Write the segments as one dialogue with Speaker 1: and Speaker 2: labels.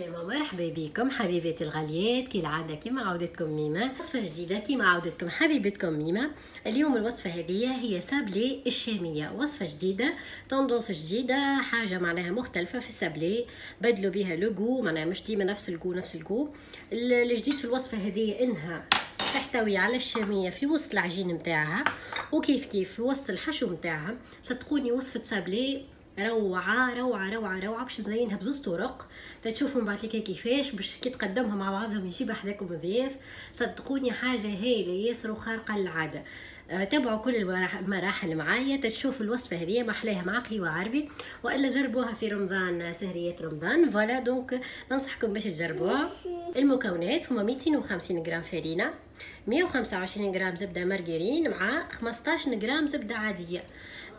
Speaker 1: السلامة ومرحبا بكم حبيباتي الغاليات. كالعادة كما عودتكم ميمة، وصفة جديدة كما عودتكم حبيبتكم ميمة. اليوم الوصفة هذه هي سابلي الشامية، وصفة جديدة، تندونس جديدة، حاجة معناها مختلفة في السابلي، بدلوا بها لوغو، معناها مش ديما نفس الجو. الجديد في الوصفة هذه انها تحتوي على الشامية في وسط العجين متاعها، وكيف كيف في وسط الحشو متاعها. صدقوني وصفة سابلي روعه روعه روعه روعه، باش نزينها بزوز طرق تشوفوا من بعد لك كيفاش باش كي تقدمها مع بعضهم يجيب حداكم ضياف. صدقوني حاجه هايله ياسر وخارقه للعاده. تابعوا كل المراحل معايا تشوفوا الوصفه هذه محلاها مع قهوه عربي، والا جربوها في رمضان، سهريات رمضان. فوالا دونك ننصحكم باش تجربوها. المكونات هما 250 غرام فرينه، 125 غرام زبده مارغرين، مع 15 غرام زبده عاديه.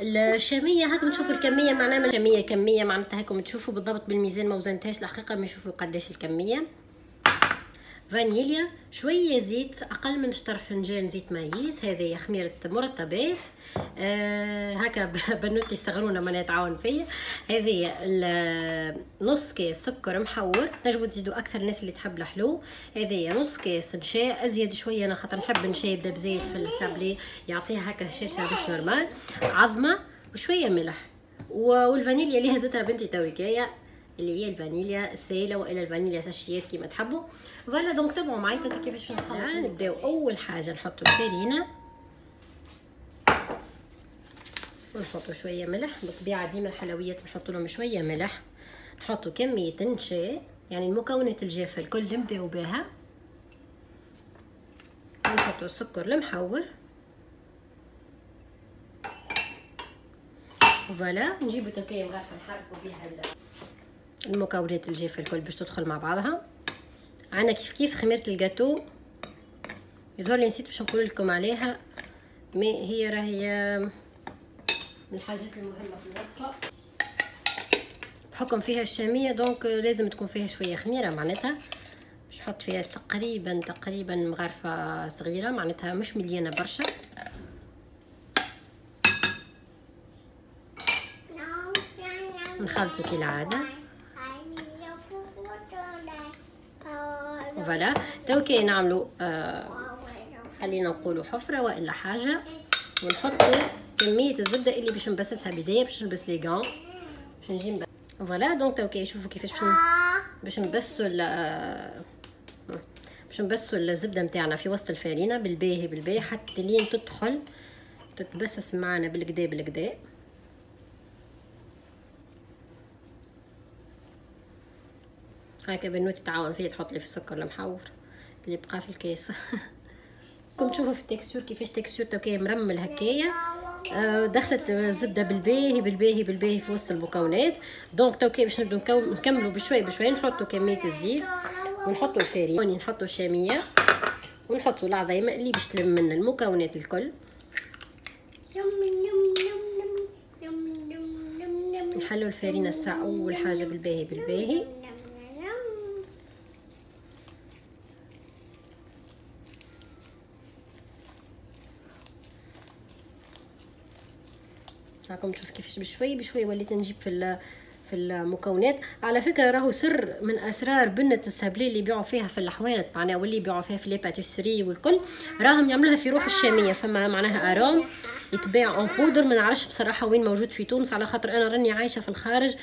Speaker 1: الشاميه هاكم تشوفوا الكميه، معناها الشاميه كميه معناتها هاكم تشوفوا بالضبط بالميزان، ما وزنتهاش الحقيقه، ما يشوفوا قداش الكميه. فانيليا، شويه زيت، اقل من شطر فنجان زيت مايز، هذه خميره مرطبات. هكا بنوتي الصغرونه ما يتعاون فيا. هذه نص كاس سكر محور، تنجموا تزيدوا اكثر الناس اللي تحب الحلو. هذه نص كاس نشا، ازيد شويه انا خاطر نحب نشا يبدا بزيت في السابلي يعطيها هكا هشاشه مش نورمال. عظمه وشويه ملح، والفانيليا اللي هزتها بنتي تويكايه اللي هي الفانيليا السائله والى الفانيليا ساشيات كيما تحبوا. فوالا دونك تابعوا معايا كيفاش نخلط. نبداو اول حاجه نحطوا الفرينه ونحطوا شويه ملح، بالطبيعه ديما الحلويات نحطوا لهم شويه ملح. نحطوا كميه نشا، يعني المكونات الجافه الكل نبداو بها. نحطوا السكر المحور. فوالا نجيبوا توكيه مغرفه نحركوا بها المكونات الجافه الكل باش تدخل مع بعضها. عندنا كيف خميره الجاتو، يظهر لي نسيت باش نقول لكم عليها، ما هي راهي من الحاجات المهمه في الوصفه بحكم فيها الشاميه، دونك لازم تكون فيها شويه خميره. معناتها باش نحط فيها تقريبا مغرفه صغيره، معناتها مش مليانه برشا. نخلطوا كالعاده. فوالا توكي نعملوا خلينا نقولوا حفره والا حاجه، ونحطوا كميه الزبده اللي باش نبسسها بدايه باش نلبس لي غان باش نجي فوالا. دونك توكي شوفوا كيفاش باش نبسوا الزبده نتاعنا في وسط الفرينه بالباهي حتى لين تدخل تتبسس معنا بالكدا. هكا بنوتي تعاون فيا تحط لي في السكر المحور اللي بقى في الكاس. كم تشوفوا في التكستور كيفاش تكستور توكي مرمل هكايا. دخلت الزبده بالباهي في وسط المكونات. دونك توكي باش نبداو نكملوا بشوي نحطوا كميه الزيت، ونحطوا الفرينه، نحطوا الشاميه، ونحطوا العظيمه اللي باش تلم من المكونات الكل. نحلوا الفرينه الساعه اول حاجه بالباهي. راكم تشوف كيفاش بشوي وليت نجيب في المكونات. على فكره راهو سر من اسرار بنه السابلي اللي يبيعوا فيها في الحوانت معناها، واللي يبيعوا فيها في لي باتيسري والكل، راهم يعملوها في روح الشاميه. فما معناها ارام يتباع اون بودر، ما نعرفش بصراحه وين موجود في تونس، على خاطر انا راني عايشه في الخارج.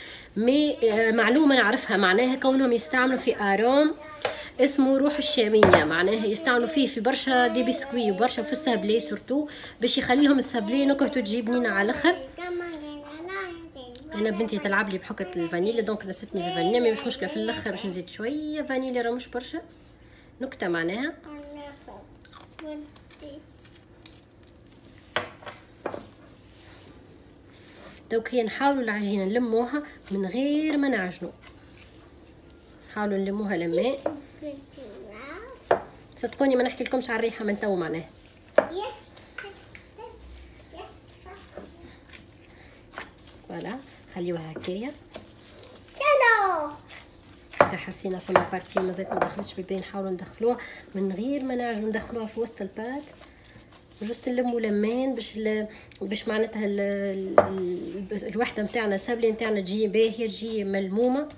Speaker 1: معلومه نعرفها معناها كونهم يستعملوا في ارام اسمه روح الشاميه، معناها يستعملوا فيه في برشا دي بسكوي وبرشا في السابلي سورتو باش يخلي لهم السابلي نكهته تجيب بنينه على الاخر. انا بنتي تلعب لي بحكه الفانيليا دونك نستني في الفانيليا، مش مشكله في الاخر باش نزيد شويه فانيليا، راه مش برشا نكته معناها. دوك هي نحاولوا العجينه نلموها من غير ما نعجنوا، نحاولوا نلموها لماء. صدقوني ما نحكي لكمش على الريحه من تو معناها. فوالا خليوها هكايا. اذا حسينا فما بارتي مازالت ما دخلتش بالبين نحاولوا ندخلوها من غير ما نعجنوا، ندخلوها في وسط البات جوست نلموا لمان باش معناتها الوحده نتاعنا السابلي نتاعنا تجي باهيه تجي ملمومه.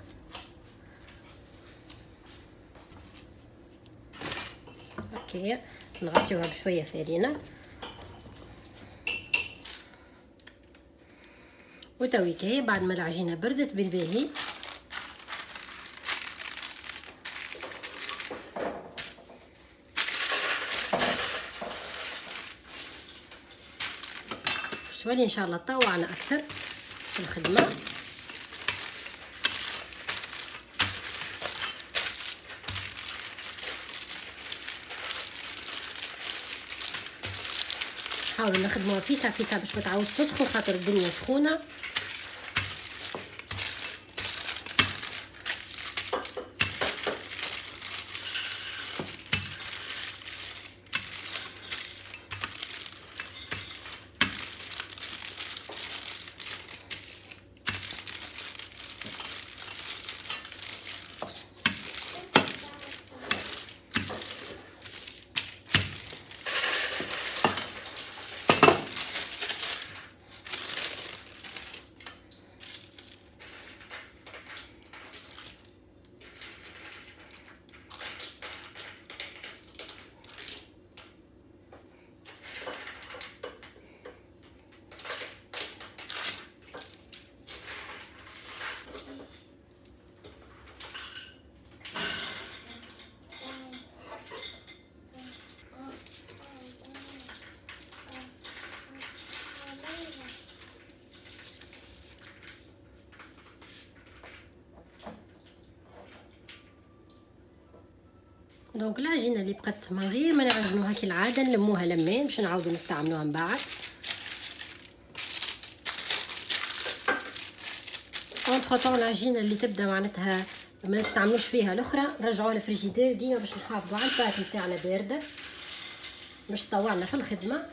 Speaker 1: هكايا نغطيوها بشويه فرينه. وتويكي بعد ما العجينه بردت بالباهي تولي ان شاء الله تطوعنا اكثر في الخدمه. نحاول نخدموها فيسع باش ما تعاودش تسخن خاطر الدنيا سخونه. دونك العجينه اللي بقات من غير ما نعجنوها كالعاده نلموها لمين باش نعاودو نستعملوها من بعد. اونتر طون العجينه اللي تبدا معناتها ما نستعملوش فيها الاخرى نرجعوها للفريجيدير ديما باش نحافظوا على الباك نتاعنا بارده باش تطوعنا في الخدمه.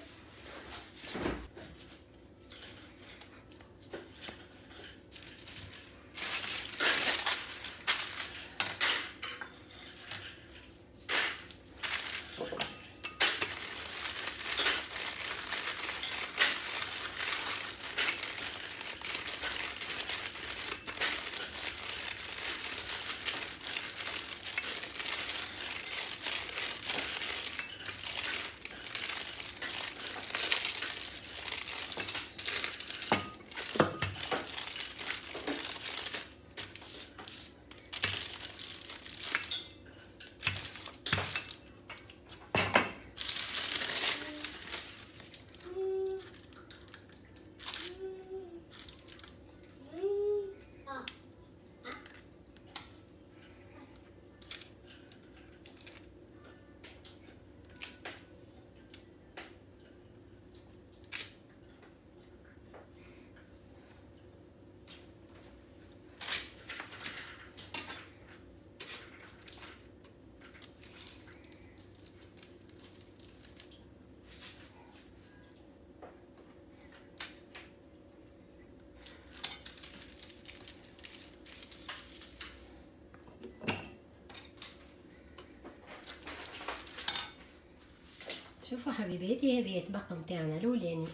Speaker 1: شوفوا حبيباتي هذه يتبقى متاعنا الاولاني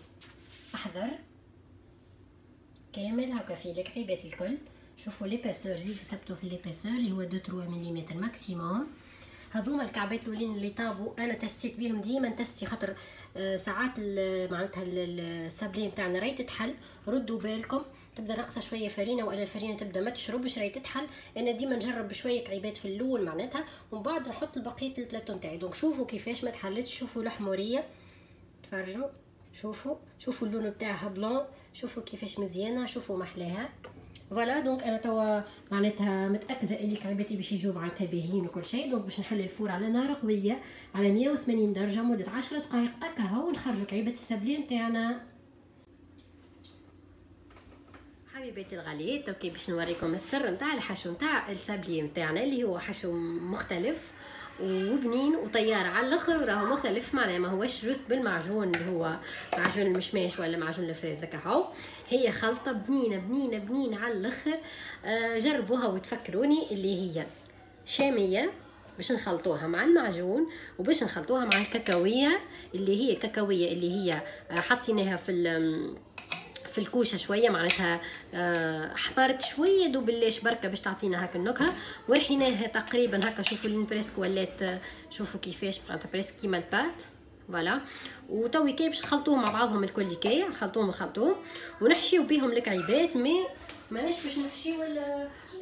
Speaker 1: احضر كامل هكا في الكعيبات الكل. شوفوا ليباسور زيد حسبته في ليباسور اللي هو 2-3 ملم ماكسيموم. هذوما الكعبات الاولين اللي طابوا انا تستيت بهم ديما تستي خاطر ساعات معناتها السابلين تاعنا راهي تتحل. ردوا بالكم تبدا ناقصه شويه فرينه والا الفرينه تبدا ما تشربش راهي تتحل. انا ديما نجرب بشويه كعيبات في الاول معناتها ومن بعد نحط بقيه البلاطو نتاعي. دونك شوفوا كيفاش ما تحلتش. شوفوا الحموريه تفرجوا شوفوا اللون نتاعها بلون. شوفوا كيفاش مزيانه شوفوا محلاها. فوالا دونك انا توا معناتها متاكده اللي كعيباتي باش يجوا معناتها باهيين وكل شيء. دونك باش نحل الفور على نار قويه على 180 درجه مده 10 دقائق هكا هو ونخرجوا كعيبه السابلين نتاعنا. حبيباتي الغاليات اوكي باش نوريكم السر نتاع الحشو نتاع السابلي نتاعنا اللي هو حشو مختلف وبنين وطيار على الاخر راهو مختلف معناها ما هوش روست بالمعجون اللي هو معجون المشماش ولا معجون الفريز كهو. هي خلطه بنينه على الاخر. جربوها وتفكروني اللي هي شاميه باش نخلطوها مع المعجون وباش نخلطوها مع الكاكاويه اللي هي حطيناها في في الكوشه شويه، معناتها احمرت شويه دوبلاش بركه باش تعطينا هكا النكهه. ورحيناها تقريبا هكا، شوفوا البريسك ولات، شوفوا كيفاش معناتها بريسك كيما البات فوالا. وتوي كي باش نخلطوهم مع بعضهم الكل كي نخلطوهم ونحشيو بيهم الكعيبات. ماناش باش نحشيو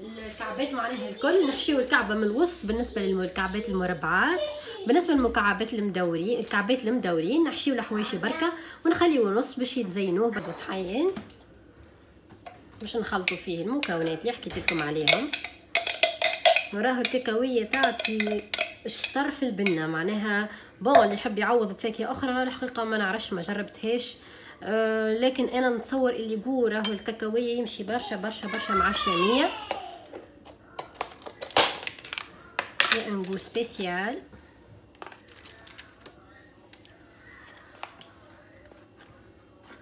Speaker 1: الكعبات معناها الكل، نحشيو الكعبه من الوسط بالنسبه للكعبات المربعات. بالنسبه للمكعبات المدورين، الكعبات المدورين نحشيو الحواشي بركه ونخليوه نص باش يتزينوه بصحيين، باش نخلطوا فيه المكونات اللي حكيت لكم عليهم. وراه الكاكاويه تعطي الشطر في البنه، معناها بون اللي يحب يعوض بفاكهه اخرى الحقيقه ما نعرفش، ما جربتهاش، لكن انا نتصور اللي يقول راهو الكاكاويه يمشي برشا برشا برشا مع الشاميه. هي ان غو سبيسيال.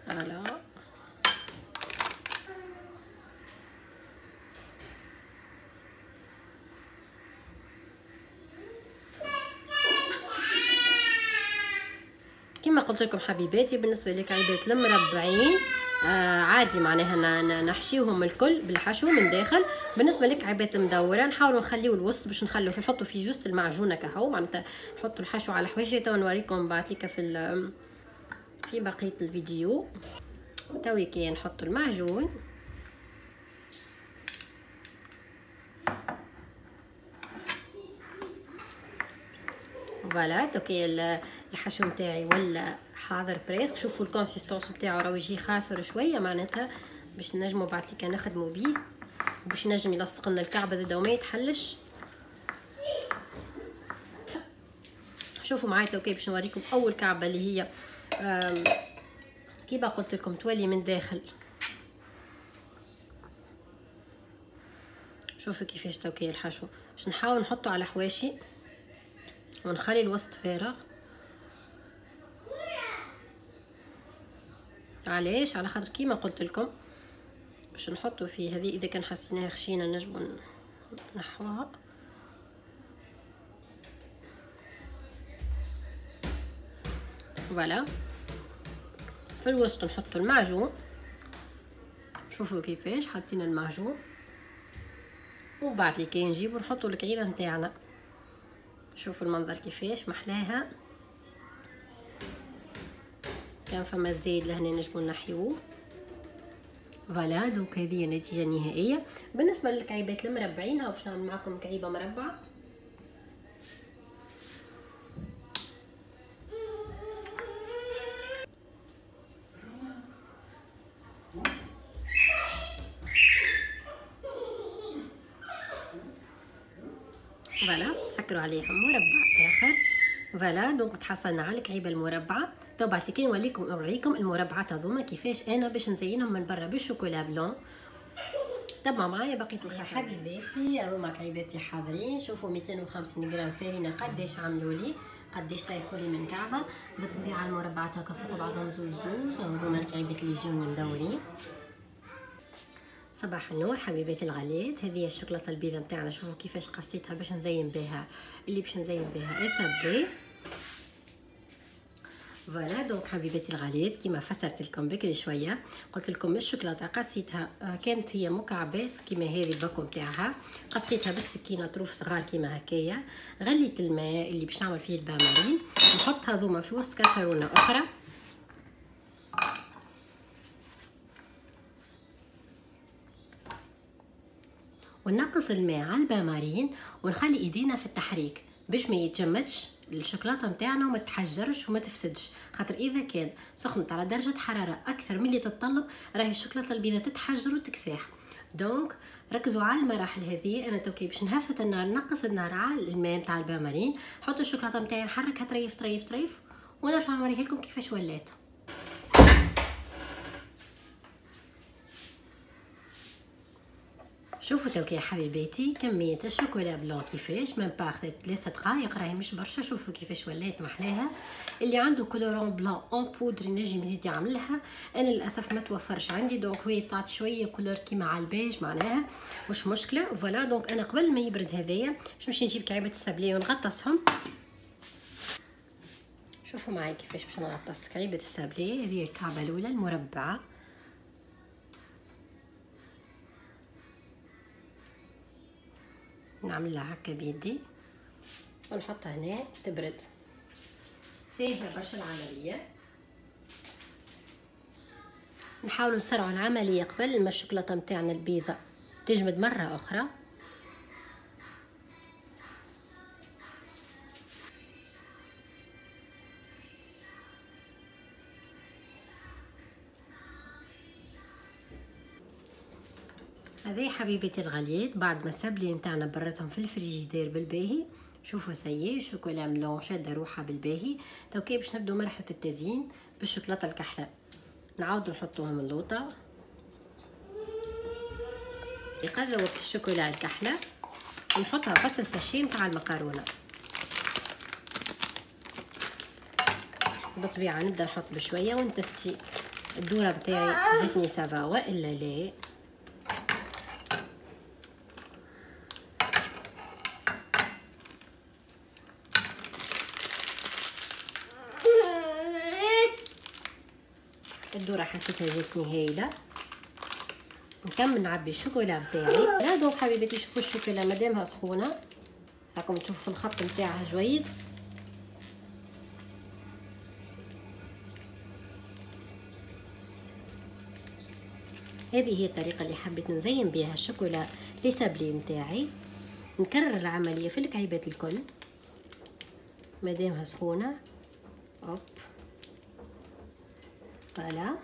Speaker 1: فوالا كما قلت لكم حبيباتي، بالنسبه للكعيبات المربعين عادي معناها نحشيوهم الكل بالحشو من داخل. بالنسبه للكعيبات المدوره نحاولوا نخليو الوسط باش نحطوا فيه جوست المعجونه كهو، معناتها نحطوا الحشو على حوايجي. تو نوريكم بعد ليك في بقيه الفيديو. توي كي نحطوا المعجون فوالا. دوكي الحشو نتاعي ولا حاضر بريسك. شوفوا الكونسيستونس نتاعو راهو يجي خاثر شويه، معناتها باش نجموا بعد ليك نخدموا بيه باش نجم يلصق لنا الكعبه زاده وما يتحلش. شوفوا معايا توكي باش نوريكم اول كعبه اللي هي كيما قلت لكم تولي من داخل. شوفوا كيفاش توكي الحشو باش نحاول نحطه على حواشي ونخلي الوسط فارغ. علاش؟ على خاطر كيما قلت لكم باش نحطوا فيه هذه، اذا كان حسيناها خشينه نجموا نحوها. فوالا في الوسط نحطوا المعجون. شوفوا كيفاش حطينا المعجون، وبعد لي كي نجيبو نحطوا الكعيبه نتاعنا. شوفوا المنظر كيفاش محلاها. كان فما الزيت لهنا نجمو نحيوه. فوالا دونك هذه النتيجه النهائيه. بالنسبه للكعيبات المربعين هاو باش نعمل معكم كعيبه مربعه. فوالا سكروا عليها مربع اخر. فوالا دونك تحصلنا على الكعيبه المربعه. تو بعد كي نوريكم المربعات هذوما كيفاش انا باش نزينهم من برا بالشوكولا بلون. تبعوا معايا بقيه الخير حبيباتي. هذوما كعيباتي حاضرين. شوفوا 250 غرام فارينه قداش عملوا لي، قداش طيحوا لي من كعبه. بالطبيعه المربعات هكا فوق بعضهم زوز. هذوما الكعيبات اللي يجوني مدورين. صباح النور حبيباتي الغاليات. هذه الشوكولاته البيضاء نتاعنا. شوفوا كيفاش قصيتها باش نزين بها اللي باش نزين بها اسابي. فوالا دونك حبيباتي الغاليات كيما فسرت لكم بكري شويه، قلت لكم الشوكولاته قصيتها كانت هي مكعبات كيما هذه الباكو نتاعها، قصيتها بالسكينه طروف صغار كيما هكايا. غليت الماء اللي باش نعمل فيه البامارين، نحط هذوما في وسط كاسرونه اخرى. ونقص الماء على البامارين ونخلي ايدينا في التحريك باش ما يتجمدش الشوكولاته نتاعنا وما تحجرش وما تفسدش. خاطر اذا كان سخنت على درجه حراره اكثر من اللي تتطلب راهي الشوكولاته البيضاء تتحجر وتكساح. دونك ركزوا على المراحل هذه. انا توكي باش نهفت النار، نقص النار على الماء نتاع البامارين، حط الشوكولاته نتاعي نحركها طريف طريف طريف ونرجع نوريها لكم كيفاش ولات. شوفوا توكي يا حبيباتي كميه الشوكولا بلون كيفاش من باخذت 3 دقائق، راهي مش برشا. شوفوا كيفاش ولات محلاها. اللي عنده كولورون بلون اون بودر ينجم يزيد يعملها. انا للاسف ما توفرش عندي، دونك هي تعطي شويه كولور كيما على البيج معناها مش مشكله. فوالا دونك انا قبل ما يبرد هذايا باش نمشي نجيب كعيبه السابلي ونغطسهم. شوفوا معي كيفاش باش نغطس كعيبه السابلي. هذه الكعبه الاولى المربعه. نعملها هكا بيدي ونحطها هنا تبرد. سهله برشا العمليه. نحاولوا نسرعوا العمليه قبل ما الشوكولاته متاعنا البيضه تجمد مره اخرى. هذه حبيبتي الغاليات بعد ما السابلي نتاعنا برتهم في الفريجيدير بالباهي. شوفوا سيي الشوكولا ملون شاده روحها بالباهي. تو كي باش نبداو مرحله التزيين بالشوكولاته الكحله. نعاودوا نحطوهم اللوطه. ذوبت الشوكولا الكحله ونحطها في الساشي نتاع المكرونه. بالطبيعه نبدا نحط بشويه ونتستي الدوره نتاعي جاتني سافا والا لا. الدوره حسيتها جاتني هايله. نكمل نعبي الشوكولا نتاعي. لا دونك حبيباتي شوفوا الشوكولا مادامها سخونه راكم تشوفوا الخط نتاعها جويد. هذه هي الطريقه اللي حبيت نزين بها الشوكولا لي سابلي نتاعي. نكرر العمليه في الكعيبات الكل مادامها سخونه. اوب فوالا.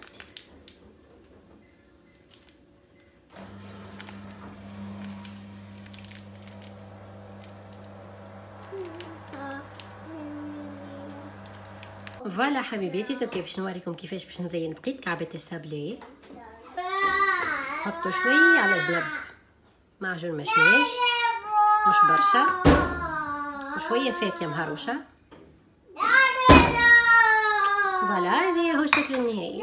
Speaker 1: فوالا حبيباتي دوكا باش نوريكم كيفاش باش نزين بقيت كعبة السابلي. حطوا شوي على جنب معجون مشماش مش برشا وشويه فاكهه مهروشه. فوالا هذا هو الشكل النهائي.